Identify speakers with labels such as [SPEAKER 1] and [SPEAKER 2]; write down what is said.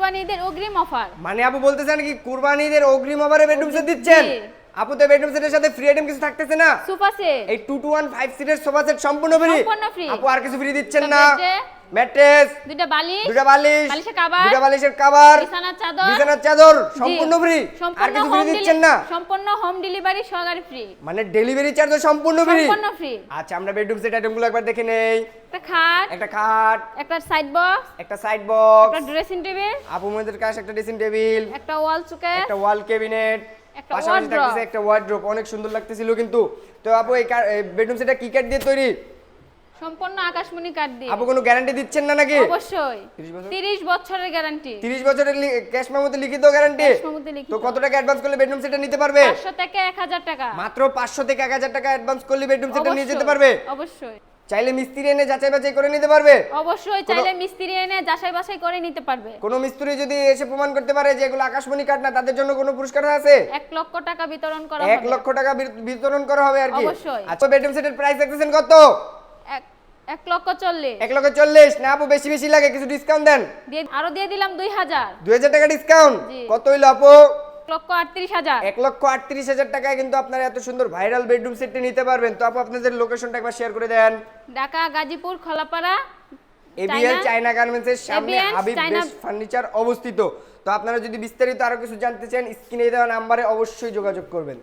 [SPEAKER 1] কুরবানি ঈদের অগ্রিম অফার।
[SPEAKER 2] মানে আপু বলতেছেন কি কুরবানি ঈদের অগ্রিম অফারে বেডরুম সেট দিচ্ছেন?
[SPEAKER 1] জি।
[SPEAKER 2] আপু তো বেডরুম সেটের সাথে ফ্রি আইটেম কিছু থাকতেছে না?
[SPEAKER 1] সোফা সেট,
[SPEAKER 2] এই 2 to 1 5 সিটের সোফা সেট সম্পূর্ণ ফ্রি।
[SPEAKER 1] সম্পূর্ণ free।
[SPEAKER 2] আপু আর কিছু ফ্রি দিচ্ছেন
[SPEAKER 1] একটা
[SPEAKER 2] না? ম্যাট্রেস,
[SPEAKER 1] দুইটা বালিশ,
[SPEAKER 2] দুটো বালিশ,
[SPEAKER 1] বালিশের কভার,
[SPEAKER 2] দুটো বালিশের কভার,
[SPEAKER 1] বিছানার চাদর,
[SPEAKER 2] বিছানার চাদর
[SPEAKER 1] জি।
[SPEAKER 2] সম্পূর্ণ ফ্রি। আর
[SPEAKER 1] সম্পূর্ণ
[SPEAKER 2] কিছু ফ্রি
[SPEAKER 1] হোম
[SPEAKER 2] দিচ্ছেন না?
[SPEAKER 1] সম্পূর্ণ হোম ডেলিভারি সহকারে ফ্রি।
[SPEAKER 2] মানে ডেলিভারি চার্জও সম্পূর্ণ ফ্রি।
[SPEAKER 1] সম্পূর্ণ ফ্রি।
[SPEAKER 2] আচ্ছা আমরা বেডরুম সেট আইটেমগুলো একবার দেখে নেই।
[SPEAKER 1] একটা খাট,
[SPEAKER 2] একটা খাট,
[SPEAKER 1] একটা সাইড বক্স,
[SPEAKER 2] একটা সাইড বক্স,
[SPEAKER 1] একটা ড্রেসিং টেবিল,
[SPEAKER 2] আপু মনিদের কাছে একটা ড্রেসিং টেবিল,
[SPEAKER 1] একটা ওয়াল শোকেস,
[SPEAKER 2] একটা ওয়াল ক্যাবিনেট,
[SPEAKER 1] একটা
[SPEAKER 2] পাশাপাশি
[SPEAKER 1] wardrobe।
[SPEAKER 2] থাকতেছে একটা ওয়ার্ড্রোব। অনেক সুন্দর লাগতেছিল কিন্তু। তো আপু এই বেডরুম সেটটা কি কাঠ দিয়ে তৈরি?
[SPEAKER 1] সম্পূর্ণ আকাশমণি কাঠ দিয়ে।
[SPEAKER 2] আপু কোনো গ্যারান্টি দিচ্ছেন না নাকি?
[SPEAKER 1] অবশ্যই
[SPEAKER 2] 30 বছর?
[SPEAKER 1] 30 বছরের গ্যারান্টি।
[SPEAKER 2] 30 বছরের ক্যাশ মেমোতে লিখিত গ্যারান্টি।
[SPEAKER 1] ক্যাশ মেমোতে লিখিত।
[SPEAKER 2] তো কত টাকা অ্যাডভান্স করলে বেডরুম সেটটা নিতে পারবে?
[SPEAKER 1] 500 থেকে 1000 টাকা।
[SPEAKER 2] মাত্র 500 থেকে 1000 টাকা অ্যাডভান্স করলে বেডরুম সেটটা নিয়ে যেতে
[SPEAKER 1] অবশ্যই,
[SPEAKER 2] পারবে।
[SPEAKER 1] অবশ্যই
[SPEAKER 2] চাইলে মিস্ত্রি এনে যাচাই বাছাই করে নিতে পারবে।
[SPEAKER 1] অবশ্যই চাইলে মিস্ত্রি এনে যাচাই বাছাই করে নিতে পারবে।
[SPEAKER 2] কোনো মিস্ত্রি যদি এসে প্রমাণ করতে পারে যে এগুলো আকাশমণি কাঠ না, তাদের জন্য কোনো পুরস্কার আছে?
[SPEAKER 1] 1 লক্ষ টাকা বিতরণ করা
[SPEAKER 2] 1
[SPEAKER 1] হবে।
[SPEAKER 2] লক্ষ টাকা বিতরণ করা হবে আর কি।
[SPEAKER 1] অবশ্যই।
[SPEAKER 2] আচ্ছা বেডরুম সেটের প্রাইস দেখতেছেন কত?
[SPEAKER 1] 1 লক্ষ 40।
[SPEAKER 2] 1 লক্ষ 40 না আপু বেশি বেশি লাগে, কিছু ডিসকাউন্ট দেন।
[SPEAKER 1] আরো দিয়ে দিলাম 2000।
[SPEAKER 2] 2000 টাকা ডিসকাউন্ট।
[SPEAKER 1] জি।
[SPEAKER 2] কত হইলো আপু?
[SPEAKER 1] 1 লক্ষ 38,000।
[SPEAKER 2] 1 লক্ষ 38,000 টাকায় কিন্তু আপনারা এত সুন্দর ভাইরাল বেডরুম সেটটি নিতে পারবেন। তো আপু আপনাদের লোকেশনটা একবার শেয়ার করে দেন।
[SPEAKER 1] ঢাকা গাজীপুর খোলাপাড়া
[SPEAKER 2] এবিএল চায়না গার্মেন্টসের সামনে
[SPEAKER 1] ABL
[SPEAKER 2] Habib
[SPEAKER 1] China
[SPEAKER 2] best furniture অবস্থিত। তো আপনারা যদি বিস্তারিত আরো কিছু জানতে চান স্ক্রিনে দেওয়া নম্বরে অবশ্যই যোগাযোগ করবেন।